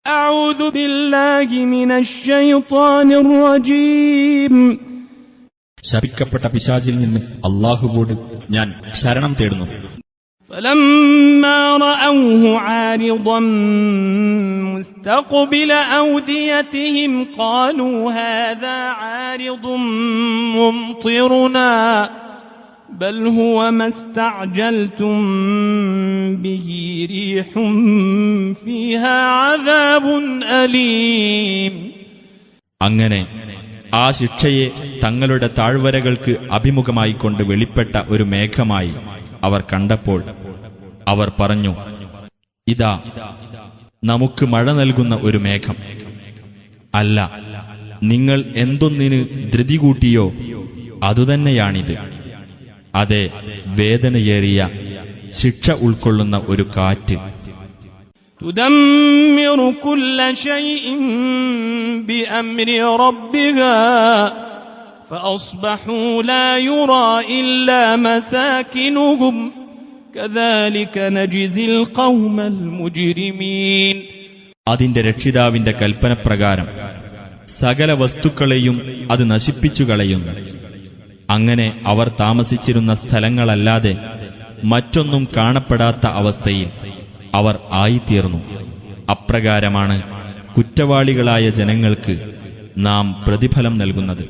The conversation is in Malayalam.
أعوذ بالله من الشيطان الرجيم. ശപിക്കപ്പെട്ട പിശാചിൽ നിന്ന് അല്ലാഹുവോട് ഞാൻ ശരണം തേടുന്നു. فلما رأوه عارضا مستقبل أوديتهم قالوا هذا عارض ممطرنا بل هو ما استعجلتم به ريح فيها عذاب أليم. അങ്ങനെ ആ ശിക്ഷയെ തങ്ങളുടെ താഴ്വരകൾക്ക് അഭിമുഖമായിക്കൊണ്ട് വെളിപ്പെട്ട ഒരു മേഘമായി അവർ കണ്ടപ്പോൾ അവർ പറഞ്ഞു, ഇതാ നമുക്ക് മഴ നൽകുന്ന ഒരു മേഘം. അല്ല, നിങ്ങൾ എന്തൊന്നിന് ധൃതി കൂട്ടിയോ അതുതന്നെയാണിത്. അതെ, വേദനയേറിയ ശിക്ഷ ഉൾക്കൊള്ളുന്ന ഒരു കാറ്റ്. تدمر كل شيء بأمر ربها فأصبحوا لا يرى إلا مساكنهم كذلك نجزي القوم المجرمين. അതിന്റെ രക്ഷിതാവിന്റെ കൽപ്പനപ്രകാരം സകല വസ്തുക്കളെയും അത് നശിപ്പിച്ചു കളയുന്നു. അങ്ങനെ അവർ താമസിച്ചിരുന്ന സ്ഥലങ്ങളല്ലാതെ മറ്റൊന്നും കാണപ്പെടാത്ത അവസ്ഥയിൽ അവർ ആയിത്തീർന്നു. അപ്രകാരമാണ് കുറ്റവാളികളായ ജനങ്ങൾക്ക് നാം പ്രതിഫലം നൽകുന്നത്.